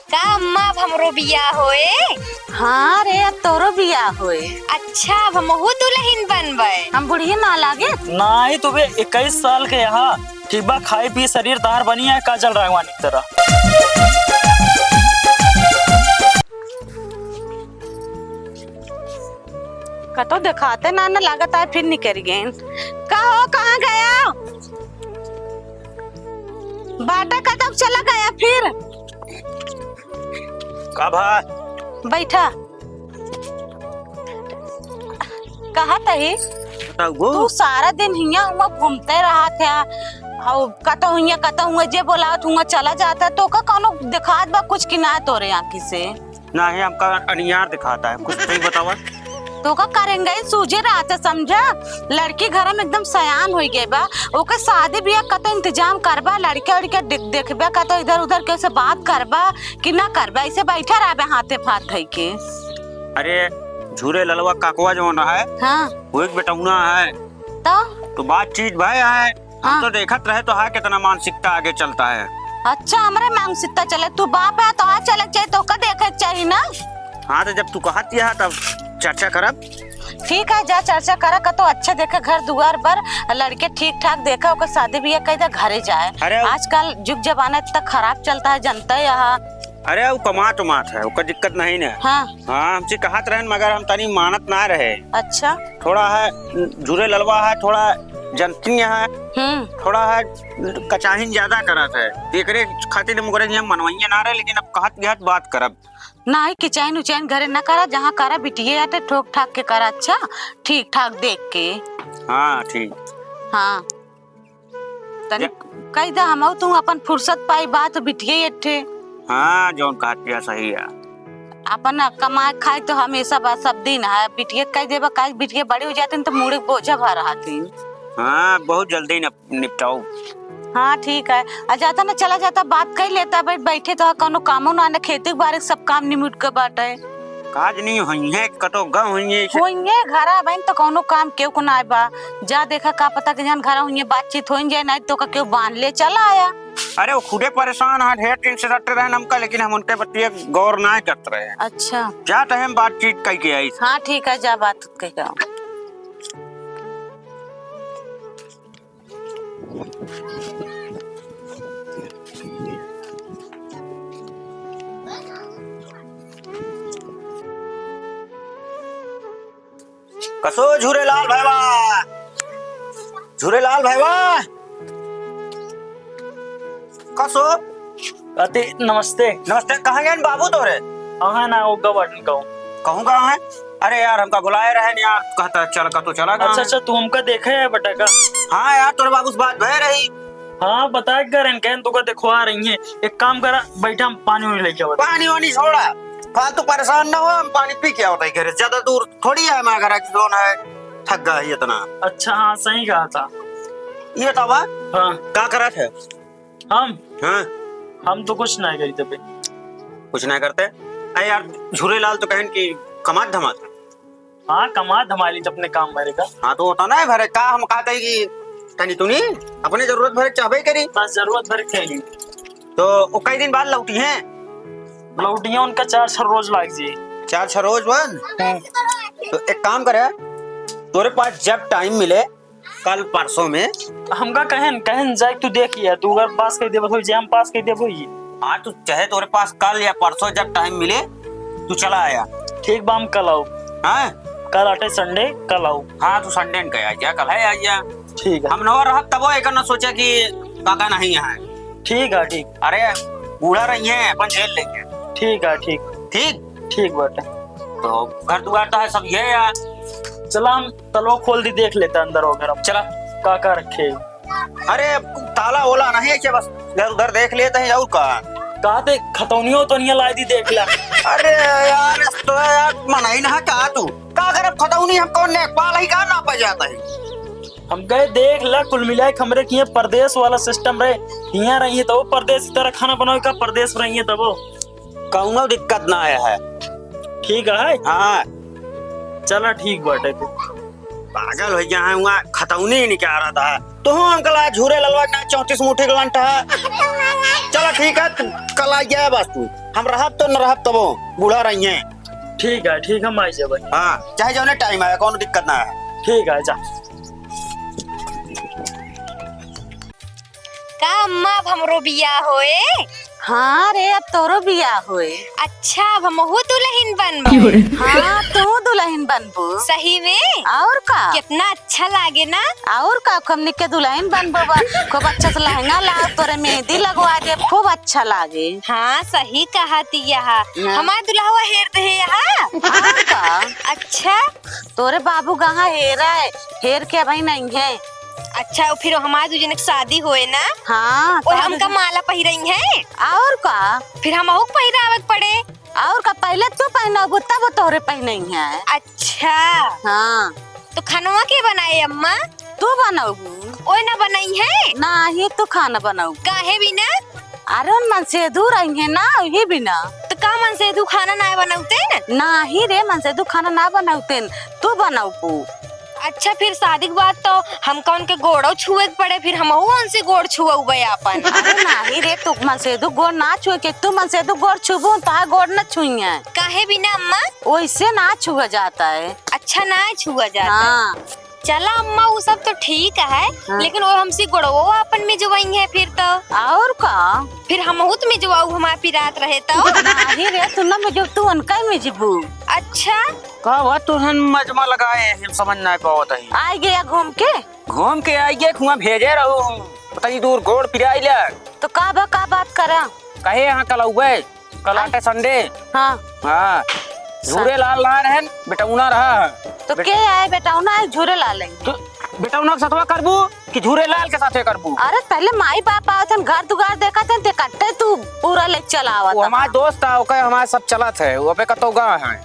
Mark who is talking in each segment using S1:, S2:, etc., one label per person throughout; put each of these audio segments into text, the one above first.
S1: का अम्मा अब हमरो बियाह होए?
S2: हाँ रे अब तोरो बियाह होए।
S1: अच्छा अब हमहू दुल्हन बनबे।
S2: हम बुढ़िया ना लागे?
S3: नहीं तुम्हें 21 साल के यहाँ ठीक बा, खाई पी शरीर तार बनी है काजल राघवानी की तरह।
S2: कतो दिखाते ना लागत है फिर निकल गए। कहो कहाँ गया? बाटा कब चला गया फिर?
S3: का भाई
S2: बैठा। कहा तही तू सारा दिन हिया हुआ घूमते रहा था, कतो हुआ जे बोला हुआ चला जाता तो का कोनो दिखात बा कुछ कि ना तोरे आंखी से?
S3: नहीं हमका अनियार दिखाता है, कुछ नहीं बतावा।
S2: तो का करेंगे सूझे रहा था समझा। लड़की घर में एकदम सयान हो गए बा, ओके शादी ब्याह का तो इंतजाम करबा, लड़के उड़के देखबा का तो इधर उधर के से बात करबा कि ना करबा, ऐसे बैठा रहा हाथे फाथ धई के।
S3: अरे झूरे ललवा काकवा जो होना है,
S2: हाँ
S3: वो एक बेटौना है तो बातचीत भाई है।
S2: हाँ।
S3: तो देखत रहे तो है कितना मानसिकता आगे चलता है।
S2: अच्छा हमारे मानसिकता चले, तू बाप है तो हाँ चले चाहिए तो का देखे चाहिए ना।
S3: हाँ तो जब तू कहती है तब चर्चा करब।
S2: ठीक है जा चर्चा करा का तो अच्छा देखा घर दुआर पर लड़के ठीक ठाक देखा ओकर शादी ब्याह कई घरे जाए।
S3: अरे
S2: आजकल युग जमाना इतना खराब चलता है जनता यहाँ।
S3: अरे वो कमात उमात है, उसका दिक्कत नहीं ना।
S2: हाँ
S3: हाँ हमसे कहत रहे मगर हम तनी मानत ना रहे।
S2: अच्छा
S3: थोड़ा है झूरे ललवा है, थोड़ा जनती है, थोड़ा है कचाहिन ज्यादा करत है, एकरे खातिर मुकरे हम मनवाइए ना रहे। लेकिन अब कहत गहत बात करब
S2: ना ही किचैन उचैन घरे न करा, जहाँ करा बिटिए आते ठोक ठाक के करा। अच्छा ठीक ठाक देख के।
S3: हाँ ठीक।
S2: हाँ तनी कही दा हम तू अपन फुर्सत पाई बात बिटिए अठे।
S3: हाँ जौन कहती है सही है।
S2: अपन कमाए खाए तो हमेशा बात सब दिन है, बिटिए कह देबा काहे बिटिए बड़ी हो जाती तो मुड़े बोझा भर रही।
S3: हाँ बहुत जल्दी निपटाओ।
S2: हाँ ठीक है आ जाता ना चला जाता बात कर लेता बैठे तो कोनो कामो ना खेती के बारे सब काम निमुट के बाटे।
S3: काज नहीं हुई है कतो गाँव हुई
S2: होइए घरा बहन तो कोनो काम केव को ना बा। जा देखा का पता कि जन घरा हुई बातचीत हो जाए नहीं तो का केव बांध ले चला आया।
S3: अरे वो खुदे परेशान है, ढेर दिन से रटते रहे हमका, लेकिन हम उनके प्रति गौर ना करते रहे।
S2: अच्छा
S3: जा टाइम बातचीत कई के आई।
S2: हाँ ठीक है जा बात कह।
S3: कसो झूरेलाल भाईवा, झूरेलाल भाईवा कसो।
S4: अति नमस्ते।
S3: नमस्ते। कहाँ गए बाबू तोरे?
S4: हाँ ना वो गवर्न
S3: कहूँ कहाँ है? अरे यार हमका बुलाए रहे नहीं यार, कहता चल का तो चला।
S4: अच्छा अच्छा तू हमका देखे है बेटा का?
S3: हाँ यार तोरे बाबू से बात भय रही।
S4: हाँ बता कर तू का दिखवा रही है। एक काम करा बैठा हम पानी वानी लेके आओ।
S3: पानी वानी छोड़ा, फालतू परेशान ना हो, हम पानी पी के आवत है घर। ज्यादा दूर थोड़ी है हमारा घर की जोन है, थक गया है इतना।
S4: अच्छा हाँ सही कहा था।
S3: ये तब
S4: हाँ
S3: क्या करत है?
S4: हम
S3: हाँ
S4: हम तो कुछ नहीं करी तबे।
S3: कुछ नहीं करते। अरे यार झूरेलाल तो कहन की कमात धमात।
S4: हाँ कमा धमाली तो अपने काम भरेगा।
S3: हाँ तो होता ना भरे का, हम कहते हैं कि तनी तुनी अपने जरूरत भरे चाहबे करी।
S4: बस जरूरत भर के लिए
S3: तो वो कई दिन बाद लौटी हैं।
S4: लौटिया उनका 4 रोज लाग जी।
S3: 4 रोज बन। तो एक काम करे, तोरे पास जब टाइम मिले कल परसों में
S4: हमका कहन जाए तू देखिए, तू अगर पास कर दे हो हम पास कर दे हो।
S3: हाँ तू चाहे तोरे पास कल या परसों जब टाइम मिले तू चला आया।
S4: ठीक बा हम कल आओ।
S3: हाँ
S4: कल आटे संडे कल आओ।
S3: हाँ तू संडे न कह जा, कल है आइया।
S4: ठीक है
S3: हम नवर रह तब एक न सोचा कि काका नहीं यहाँ।
S4: ठीक है ठीक।
S3: अरे बूढ़ा रही है अपन झेल लेंगे।
S4: ठीक है ठीक।
S3: ठीक
S4: ठीक बेटा।
S3: तो घर दुआर तो है सब ये यार।
S4: चला हम तलो खोल दी देख लेते अंदर वगैरह।
S3: चला
S4: काका रखे।
S3: अरे ताला ओला नहीं है, बस इधर उधर देख लेते हैं और का।
S4: कहा थे खतौनियों तो नहीं लाई दी देख ला।
S3: अरे यार तो यार मनाई ना कहा तू का कर खतौनी हम कौन नेपाल ही का ना पा जाता है।
S4: हम गए देख ला कुल मिलाए खमरे की परदेश वाला सिस्टम रहे, यहाँ रही है तो वो परदेश की तरह खाना बनाओ का परदेश रही है तब वो
S3: कहूँगा दिक्कत ना आया है।
S4: ठीक है
S3: हाँ
S4: चला ठीक बाटे। तू
S3: पागल हो गया है, वहाँ खतौनी नहीं क्या रहा था तो। अंकल झूरे ललवा 34 मुठे गलंट है। चलो ठीक है, कल आ गया बस तू, हम रहब तो न रहब तबो बूढ़ा रही है।
S4: ठीक है हम आई जाए।
S3: हाँ चाहे जो टाइम आया, कौन दिक्कत ना है।
S4: ठीक है जा।
S1: का अम्मा अब हमरो बियाह होए?
S2: हाँ रे, अब तोरो बियाह होए।
S1: अच्छा अब हमहू दुल्हन बनबे?
S2: हाँ तू दुल्हन बनबू।
S1: सही में?
S2: और का
S1: कितना अच्छा लागे ना।
S2: और का हमने के दुल्हन बनबो बा। खूब अच्छा से लहंगा ला, तोरे मेहंदी लगवा दे, खूब अच्छा लागे।
S1: हाँ सही कहा ती यहाँ हमार दुल्हा हेर दे यहाँ।
S2: और का
S1: अच्छा
S2: तोरे बाबू कहाँ हेरा है, हेर के भाई नहीं है।
S1: अच्छा फिर हमारे दूजन के शादी होए ना,
S2: हाँ
S1: और हमका माला पहिरई है,
S2: और का
S1: फिर हमहू पहिरावे के पड़े।
S2: और का पहले तू पहनबू तब तोरे पहने है।
S1: अच्छा
S2: हाँ
S1: तो खानवा के बनाए अम्मा?
S2: तू बनाऊ
S1: ओए ना बनाई है?
S2: ना ही तू खाना बनाऊ।
S1: काहे बिना?
S2: अरे उन मन से दूर आई है ना, ये बिना
S1: तो का मन से तू खाना ना बनाते न?
S2: ना ही रे, मन से तू खाना ना बनाऊते, तू बनाऊ।
S1: अच्छा फिर शादी के बाद तो हमका उनके गोड़ो छुए के पड़े, फिर हमहू उनसे गोड़ छुए अपन।
S2: अरे नहीं रे, तू मन से दू गोड़ ना छुए के, तू मन से दू गोड़ छुबू तो गोड़ न छुई है।
S1: काहे बिना अम्मा?
S2: वैसे ना छुआ जाता है।
S1: अच्छा ना छुआ जाता।
S2: हाँ
S1: चला अम्मा वो सब तो ठीक है,
S2: हाँ।
S1: लेकिन वो हमसे गोड़ो अपन में जुवाई है फिर तो।
S2: और का
S1: फिर हमहू तो में जुवाऊ हमार पिरात रहे तो।
S2: नहीं रे, तू ना में जो तू उनका में जीबू।
S1: अच्छा
S3: कहा बात तो हम मजमा लगाए, हम समझ ना पावत है।
S2: आ गया घूम के?
S3: घूम के आइए, खुआ भेजे रहू बताइए दूर गोड़ पिराई ले।
S2: तो का बात करा?
S3: कहे यहाँ कल हुए, कल आटे संडे।
S2: हाँ
S3: हाँ झूरे लाल ना रहन, बेटौना रहा।
S2: तो के आए बेटा ना झूरे ला लेंगे।
S3: तो बेटौना के साथवा करबू कि झूरे लाल के साथे करबू?
S2: अरे पहले माई बाप आवत घर दुगार देखा थे, ते कट्टे तू पूरा ले चलावत।
S3: वो हमारा दोस्त था, ओके हमारा सब चला थे, वो पे कतो गा है।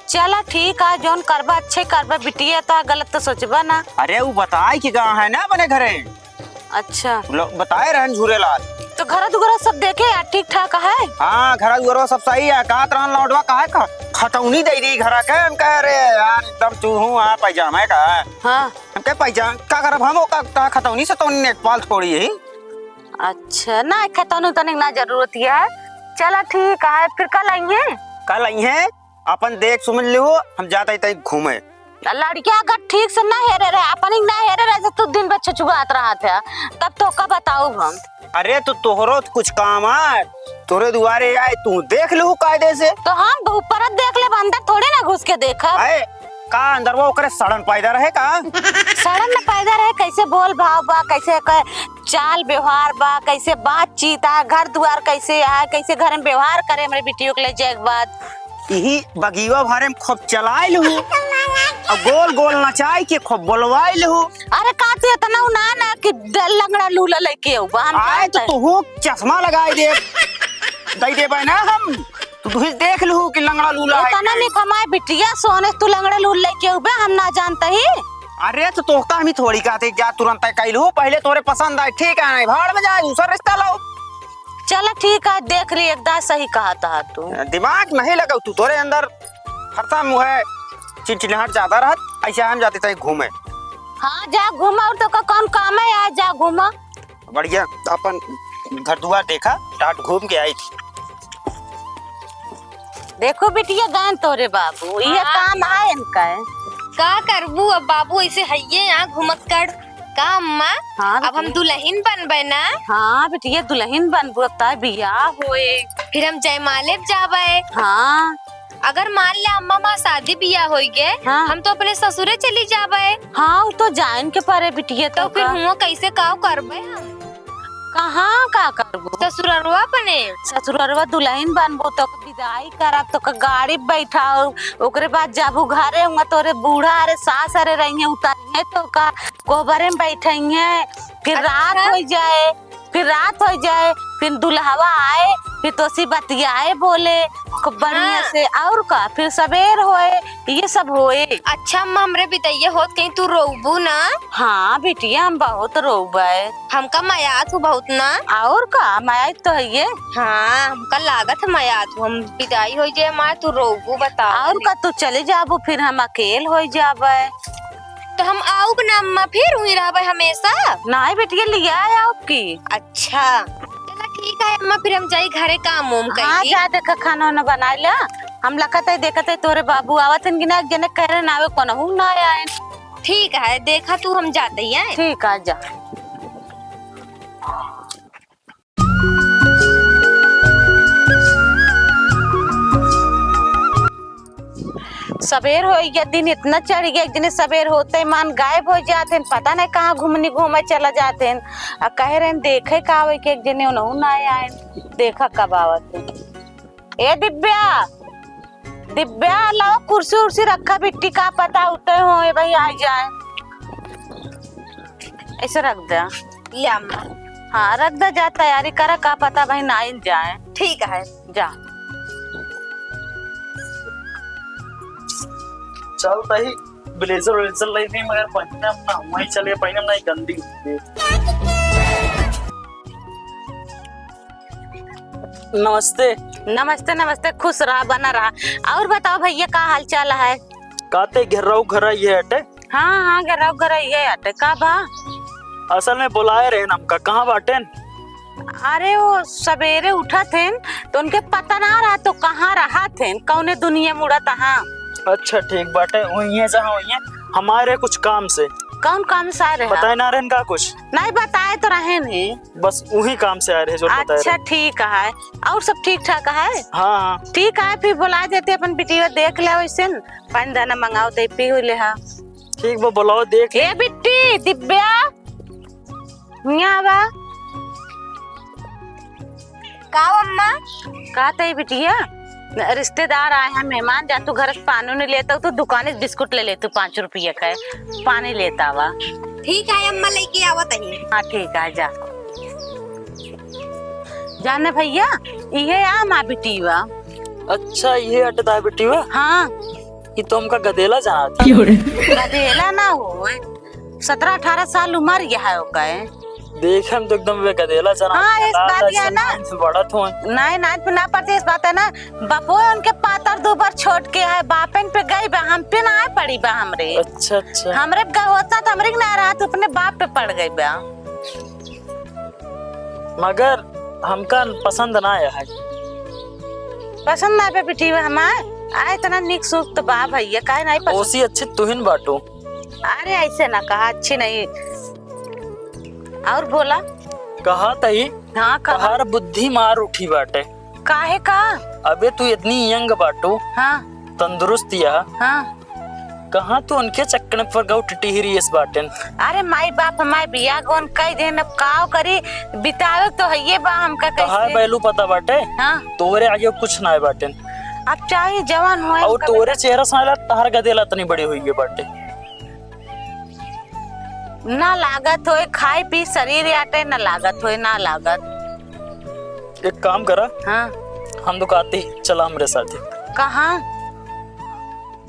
S2: चला ठीक है, जोन करबा अच्छे करबा, बिटिया तो गलत तो सोचबा ना।
S3: अरे वो बताए कि कहाँ है ना बने घरे।
S2: अच्छा
S3: बताए रहन झूरे लाल।
S2: तो घर दुगरा सब देखे यार, ठीक ठाक है?
S3: हाँ घर दुआरो सब सही है। कहा तरह लौटवा कहा का खतौनी दे दी घर के, हम कह रहे यार एकदम चूहू आ पैजामा का।
S2: हाँ
S3: हम कह पैजामा का करब, हम का खतौनी से तो नेकपाल थोड़ी है।
S2: अच्छा ना खतौनी तो नहीं ना जरूरत है। चला ठीक है, फिर कल आएंगे।
S3: कल आई है, अपन देख सुन लो, हम जाते तक घूमे।
S2: लड़कियां अगर ठीक से ना हेरे रहे, अपन ही ना हेरे रहे तो दिन बच्चे चुगात रहा था, तब तो का बताओ हम।
S3: अरे तो तोहरो कुछ काम है, तोरे दुआरे आए, तू देख लो कायदे से।
S2: तो हम ऊपर देख ले, अंदर थोड़े ना घुस के देखा।
S3: आए का अंदर वो करे सड़न पैदा रहे का?
S2: सड़न में पैदा रहे, कैसे बोल भाव बा, कैसे चाल व्यवहार बा, कैसे बातचीत है, घर द्वार कैसे है, कैसे घर में व्यवहार करे मेरे बेटियों के ले जाए के बाद।
S3: यही बगीवा भरे में खूब चलाए लहू और गोल गोल नचाई के खूब बोलवाए लहू।
S2: अरे काती इतना ना कि लंगड़ा लूला लेके
S3: आए तो तू चश्मा लगाए दे भाई ना, हम तू देख लहू कि लंगड़ा लूला है।
S2: इतना नहीं कमाए बिटिया, सोने तू लंगड़ा लूल लेके हम ना जानते ही।
S3: अरे तो तोहता हम थोड़ी कहते जा तुरंत कैलू, पहले तोरे पसंद आए ठीक है, नहीं भाड़ में जाए दूसरा रिश्ता लाओ।
S2: चलो ठीक है, देख रही एकदम सही कहा था तू।
S3: दिमाग नहीं लगा तू, तोरे अंदर हरता मुँह है चिनचिनाहट ज्यादा रहत। ऐसे हम जाते थे घूमे।
S2: हाँ जा घूमा, और तो का कौन काम है यार, जा घूमा।
S3: बढ़िया अपन घर दुआर देखा, टाट घूम के आई थी।
S2: देखो बिटिया गान तोरे बाबू, ये काम है इनका।
S1: का करबू अब बाबू ऐसे हइये यहाँ घुमत कर। का अम्मा
S2: हाँ
S1: अब हम दुल्हन बनबे ना?
S2: हाँ बिटिया दुल्हन बनबू, बियाह होए,
S1: फिर हम जयमाले जाबे।
S2: हाँ
S1: अगर मान ले अम्मा माँ शादी बियाह हो गए,
S2: हाँ।
S1: हम तो अपने ससुरे चली जाबे।
S2: हाँ तो जान के परे बिटिया।
S1: तो फिर हुआ कैसे काव करबे हम?
S2: कहाँ का करबू?
S1: ससुरवा अपने
S2: ससुरवा दुल्हन बनबू तो विदाई करब, तो गाड़ी बैठाओ, ओकरे बाद जाबू घरे हुआ, तोरे बूढ़ा अरे सास अरे रही उतारे तो का कोबरे में बैठेंगे, फिर रात हो जाए, फिर दुल्हवा आए, फिर तोसी बतियाए बोले खूब बढ़िया से, और का फिर सवेर होए, ये सब होए।
S1: अच्छा अम्मा हमरे बितैया होत कहीं तू रोबू ना?
S2: हाँ बिटिया हम बहुत रोबे,
S1: हमका मयात हो बहुत ना।
S2: और का मयात तो है ये।
S1: हाँ हमका लागत है मयात हो, हम विदाई हो जाए माँ तू रोबू बता।
S2: और का तू चले जाबू, फिर हम अकेले हो जाबे।
S1: तो हम आओ ना अम्मा, फिर हुई रहबे हमेशा?
S2: नहीं बेटिया लिया आओ की।
S1: अच्छा चला ठीक है अम्मा, फिर हम जाई घरे काम उम
S2: हाँ
S1: करी।
S2: जा देखा खाना वाना बना लिया। हम लखत है देखत है तोरे बाबू आवत कि ना, एक जने कह रहे नावे कोनहू ना आए।
S1: ठीक है, देखा तू हम जाते ही हैं।
S2: ठीक है जा। सवेर हो गया, दिन इतना चढ़ गया, एक दिन सवेर होते ही मान गायब हो जाते हैं, पता नहीं कहाँ घूमे चला जाते हैं। और कह रहे हैं देखे का आवे कि एक जने उन्होंने ना आए, देखा कब आवत है। ए दिव्या, दिव्या लाओ कुर्सी उर्सी रखा, बिट्टी का पता उठते हो भाई आ जाए, ऐसे रख दे।
S1: ले अम्मा।
S2: हाँ रख दे, जा तैयारी करा, का पता भाई ना ही जाए।
S1: ठीक है।
S2: जा।
S4: चल तही ब्लेजर व्लेजर ले ली, मगर पहनना ना वहीं चले, पहनना नहीं गंदी होती है। नमस्ते।
S2: नमस्ते नमस्ते, खुश रहा बना रहा। और बताओ भैया का हाल चाल है?
S4: काते घेराऊ घरा ये हटे।
S2: हाँ हाँ घर ये हटे का बा।
S4: असल में बुलाए रहे हमका, कहाँ बाटेन?
S2: अरे वो सवेरे उठा थे तो उनके पता ना रहा तो कहाँ रहा थे, कौने दुनिया मुड़ा था।
S4: अच्छा ठीक बाटे, वही है जहाँ वही है। हमारे कुछ काम से।
S2: कौन काम से आए रहे?
S4: बताए ना रहन का कुछ?
S2: नहीं बताए तो रहे नहीं,
S4: बस वही काम से आए रहे जो बताए
S2: अच्छा
S4: रहे।
S2: ठीक है। और सब ठीक ठाक है?
S4: हाँ हाँ
S2: ठीक है, फिर बुला देते अपन बिटिया देख ले, वैसे पानी दाना मंगाओ दे पी हुई ले। हाँ
S4: ठीक वो बुलाओ देख।
S2: ए बिट्टी, दिव्या यहाँ बा।
S1: का अम्मा?
S2: का तई बिटिया, रिश्तेदार आए हैं, मेहमान, जा तू घर से पानी नहीं लेता तो दुकान से बिस्कुट ले ले तू, 5 रुपये का है, पानी लेता वा।
S1: ठीक है अम्मा, लेके आवत ही।
S2: हाँ ठीक है जा। जाने भैया ये आ माँ बिटी वा।
S4: अच्छा ये हटता है बेटी वा।
S2: हाँ
S4: ये तो हमका गदेला जाना था।
S2: गधेला ना हो, 17-18 साल उम्र यह है ओका।
S4: देखे हम तो एकदम वे गदेला जाना।
S2: हाँ, इस बात ये है ना।
S4: बड़ा तो
S2: नहीं ना पड़ती, इस बात है ना, बापो उनके पातर दोबर छोड़ के है, बापन पे गई बा, हम पे ना पड़ी बा हमरे।
S4: अच्छा अच्छा।
S2: हमरे का होता तो हमरे ना रहा तो अपने बाप पे पड़ गई बा।
S4: मगर हमका पसंद ना आया है।
S2: पसंद ना पे बिटी हमारे आए, इतना निक सुख तो बा भैया, काहे नहीं पसंद?
S4: ओसी अच्छी तुहिन बाटू।
S2: अरे ऐसे ना कहा, अच्छी नहीं। और बोला?
S4: कहा तही
S2: हाँ कहा।
S4: कहार बुद्धि मार उठी बाटे।
S2: काहे का?
S4: अबे तू इतनी यंग बाटू,
S2: हाँ
S4: तंदुरुस्त या
S2: हाँ।
S4: कहाँ तू उनके चक्कर पर गौ टिटिहरी इस बाटन।
S2: अरे माई बाप हमारे बिया गोन कई दिन अब काव करी, बितावे तो है ये बा हमका
S4: कहा
S2: कैसे।
S4: बैलू पता बाटे,
S2: हाँ
S4: तोरे आगे कुछ ना है बाटन।
S2: अब चाहे जवान हुए
S4: और तोरे चेहरा साला तहार गदेला इतनी बड़ी हुई है बाटे।
S2: ना लागत होए, खाए पी शरीर आटे, ना लागत होए ना लागत।
S4: एक काम करा,
S2: हाँ
S4: हम तो कहते ही चला हमरे साथ।
S2: कहाँ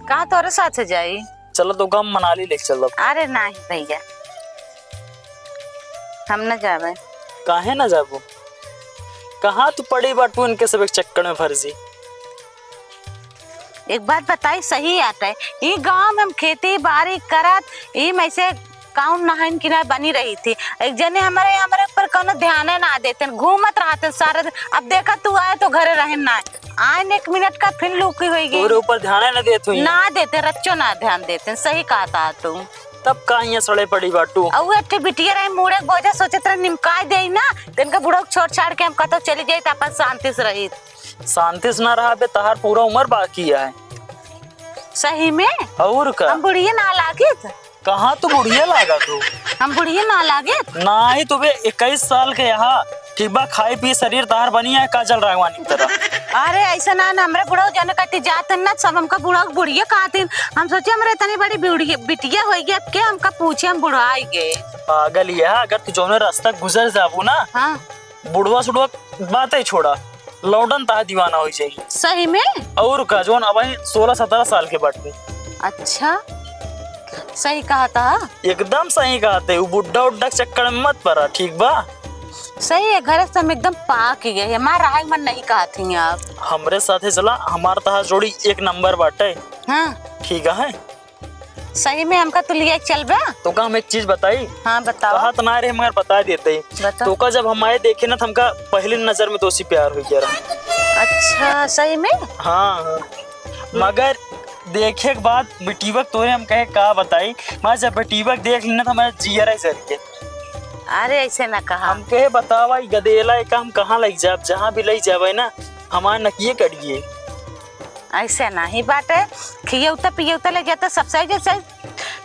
S2: कहाँ तोरे साथ जाई?
S4: चलो तो हम मनाली लेके चलो।
S2: अरे नहीं भैया, हम न जावे।
S4: काहे ना जाबो? कहाँ तू पड़ी बाटू इनके सब एक चक्कर में फर्जी।
S2: एक बात बताई, सही आता है ये गांव में हम खेती बाड़ी करत, ये में से काउन नहन की ना बनी रही थी। एक जने हमारे ऊपर कोनो ध्यान ना देते, घूमत रहते सारे दिन। अब देखा तू आए तो घरे रहे ना आए, 1 मिनट का फिर लुकी हुई गई।
S4: तोरे ऊपर ध्यान ना देत हुई
S2: ना देते, रच्चो ना ध्यान देते। सही कहा था तू।
S4: तब कहाँ यहाँ सड़े पड़ी बाटू।
S2: और वो एक बिटिया रहे मुड़े बोझा सोचे तरह निमकाय दे ना, तिनका बुढ़ा छोड़ छाड़ के हम कतो चली जाए तो अपन शांति से रही।
S4: शांति से ना रहा बे, तहार पूरा उम्र बाकी है।
S2: सही में
S4: और का
S2: हम बुढ़िया ना लागे,
S4: कहाँ तू बुढ़िया लागा तू?
S2: हम बुढ़िया ना लागे
S4: ना ही तुम्हें 21 साल के यहाँ ठीक बा, खाई पी शरीर तहार बनी है काजल राघवानी की तरह।
S2: अरे ऐसा ना हमरे बुढ़ा जन कटी जाते ना, सब हमका बुढ़ा बुढ़िया कहते। हम सोचे हमरे इतनी बड़ी बिटिया होगी, अब के हमका पूछे हम बुढ़ाई गए।
S4: पागल ये है, अगर तू जो रास्ता गुजर जाबू ना,
S2: हाँ
S4: बुढ़वा सुढ़वा बात ही छोड़ा, लौटन ता दीवाना हो जाए।
S2: सही में?
S4: और का जोन अब 16-17 साल के बाटे।
S2: अच्छा सही कहा था,
S4: एकदम सही कहते। वो बुढ़ा उड्ढा के चक्कर में मत पड़ा, ठीक बा?
S2: सही है, घर से हम एकदम पाक ही गए। हमारा राय मन नहीं कहा थी आप।
S4: हमरे साथे चला, हमार तहा जोड़ी 1 नंबर बाटे।
S2: हाँ
S4: ठीक है,
S2: सही में हमका तू लिया चल बा।
S4: तो का हम एक चीज बताई,
S2: हाँ बताओ।
S4: कहा तो ना रहे मगर बता देते।
S2: बता।
S4: तो का जब हम आए देखे ना तो हमका पहली नजर में तो उसी प्यार हो गया रहा।
S2: अच्छा सही में।
S4: हाँ मगर देखे के बाद बेटीबक तोरे हम कहे का बताई, मैं जब बेटीबक देख लेना तो हमारा जिया रहा सर।
S2: अरे ऐसे ना कहा।
S4: हम कहे बतावा गदेला एक हम कहाँ लग जाब, जहाँ भी लग जावे ना हमार नकिए कटिए।
S2: ऐसे ना ही बात है, खियौता पियौता लग गया तो सबसे जैसे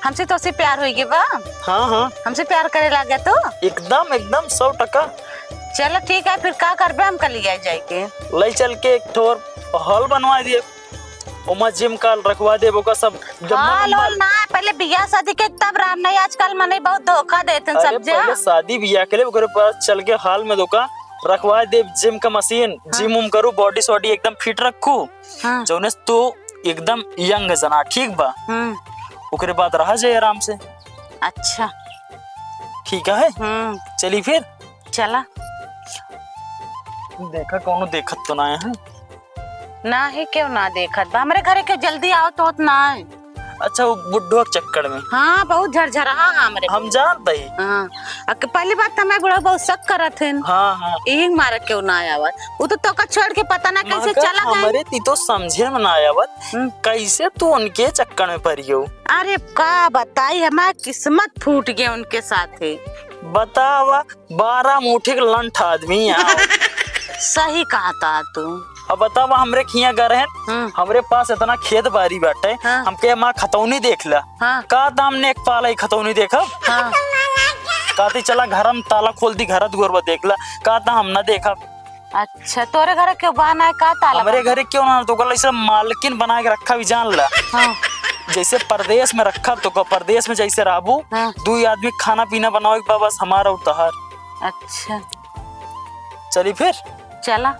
S2: हमसे तो उसे प्यार हो गया बा।
S4: हाँ हाँ
S2: हमसे प्यार करे लग गया तो
S4: एकदम एकदम 100%।
S2: चलो ठीक है, फिर का करबे हम कल लिया जाके।
S4: ले चल के एक ठोर हॉल बनवा दिए, ओमा जिम का रखवा दे वो का सब।
S2: हाँ लोल ना, पहले बियाह शादी के तब राम नहीं, आजकल मने बहुत धोखा देते हैं सब
S4: पहले शादी बियाह के लिए ओकरे पास चल के हाल में दोका रखवा दे जिम का मशीन। जिम उम करू, बॉडी सॉडी एकदम फिट रखू।
S2: हाँ।
S4: जौने तू एकदम यंग जना ठीक बा, ओकरे बाद रहा जाए आराम से।
S2: अच्छा
S4: ठीक है चली फिर
S2: चला।
S4: देखा कौनो देखत तो ना है।
S2: ना ही क्यों ना देखत बा, हमारे घरे के जल्दी आओ तो ना है।
S4: अच्छा वो बुड्ढो के चक्कर में
S2: हाँ बहुत झरझरा हमारे।
S4: हम जानते ही।
S2: हाँ पहली बात हमारे बुढ़ा बहुत शक करत है।
S4: हाँ हाँ
S2: यही मार क्यों ना आया वो तो का छोड़ के पता ना कैसे चला गया।
S4: हमारे ती तो समझे में ना आयावत कैसे तू उनके चक्कर में पड़ियो।
S2: अरे का बताई, हमारी किस्मत फूट गई उनके साथ है।
S4: बतावा 12 मुठे के लंठ आदमी आओ।
S2: सही कहा था तू।
S4: अब बतावा हमरे खिया घर है, हमरे पास इतना खेत बारी बाटे।
S2: हाँ।
S4: हम के माँ खतौनी देख ला।
S2: हाँ।
S4: का दाम ने एक पाला खतौनी देखा।
S2: हाँ।
S4: कहती चला घर में ताला खोल दी, घर दुआर देख ला। कहता हम ना देखा।
S2: अच्छा तोरे घर क्यों बना है, का ताला?
S4: हमारे घरे क्यों ना, तो कल ऐसा मालकिन बना के रखा भी जान ला।
S2: हाँ।
S4: जैसे परदेश में रखा तो परदेश में जैसे राबू।
S2: हाँ।
S4: 2 आदमी खाना पीना बनाओ बस हमारा उतार।
S2: अच्छा
S4: चली फिर
S2: चला।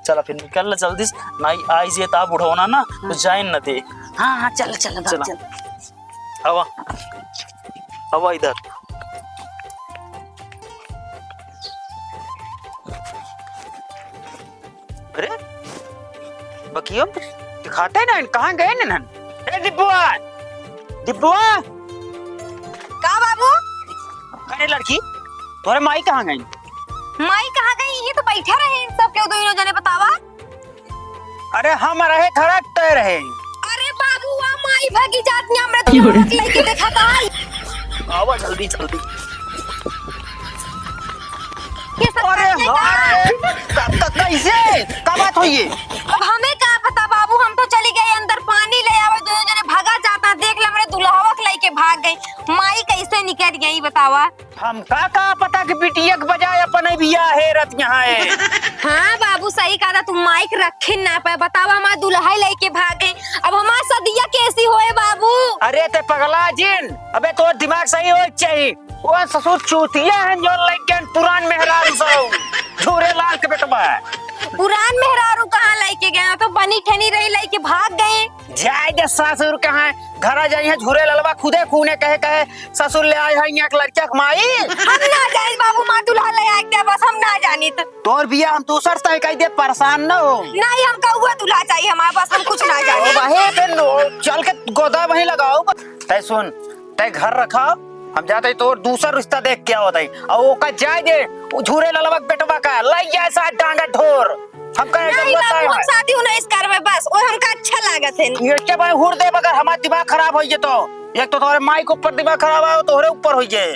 S4: चला फिर निकल ला जल्दी से, नाई आई जे ताब उठाना ना तो जाइन न दे।
S2: हाँ हाँ चल चल
S4: चला।
S2: चल।
S4: हवा हवा इधर।
S3: अरे बकियो दिखाते ना कहाँ गए नन। डिब्बुआ डिब्बुआ
S1: का बाबू?
S3: अरे लड़की तुम्हारे माई कहाँ गई?
S1: माई कहाँ गई? ये तो बैठा रहे सब क्यों दोनों जने बतावा।
S3: अरे हम रहे खड़ा तय रहे।
S1: अरे बाबू वहाँ माई भागी जाती है, हमरे तो रख लेके देखा था।
S4: आवा जल्दी जल्दी।
S1: ये सब
S3: कैसे क्या बात हुई है?
S1: अब हमें क्या पता बाबू, हम तो चली गए अंदर पानी ले आवे, दोनों जने भागा जाता देख ले हमरे दुल्हावा के लेके भाग गई। माई कैसे निकल गई बतावा।
S3: हम का पता कि बिटिया के बजाय अपने बिया है रत यहाँ है।
S1: हाँ बाबू सही कहा था, तुम माइक रखे ना पाए बतावा, हमारा दुल्हा लेके भाग गए। अब हमारा सदिया कैसी होए बाबू?
S3: अरे ते पगला जिन, अबे तो दिमाग सही हो चाहिए। वो ससुर चूतिया है जो लेके पुरान मेहरारू सब झूरे लाल के बेटवा।
S1: पुरान मेहरारू कहाँ लेके गए? तो बनी ठनी रही लेके भाग गए।
S3: जाए दे ससुर कहाँ घर जाई है झूरे ललवा खुदे खूने कहे ससुर ले आए है यहाँ के लड़किया कमाई।
S1: हम ना जाए बाबू, माँ दुल्हा ले आए क्या बस हम ना जानी तो।
S3: तोर बिया हम दूसर से कह दे परेशान न हो।
S1: नहीं हम कौआ दुल्हा चाहिए हमारे पास, हम कुछ ना जाने।
S3: वही फिर चल के गोदा वहीं लगाओ। तय सुन तय घर रखा, हम जाते तो दूसरा रिश्ता देख क्या होता है और वो का जाए दे झूरे ललवा बेटवा का लग जाए साथ डांगा ठोर। हम
S1: नहीं बाबू हम शादी नहीं करवे बस, और हमका अच्छा लागत है।
S3: ये के भाई हुर दे अगर हमारा दिमाग खराब हो तो एक तो तुम्हारे माई के ऊपर दिमाग खराब है तोहरे ऊपर हो जाए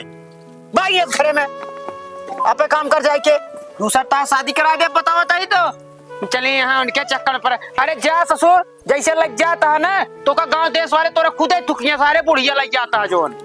S3: भाई। ये घरे में आपे काम कर जाए के दूसरा ता शादी करा दे बताओ ताई तो चलिए यहाँ उनके चक्कर पर। अरे जा ससुर जैसे लग जाता है ना तो का गांव देश वाले तोरा खुदे थुकियां सारे बुढ़िया लग जाता है जोन।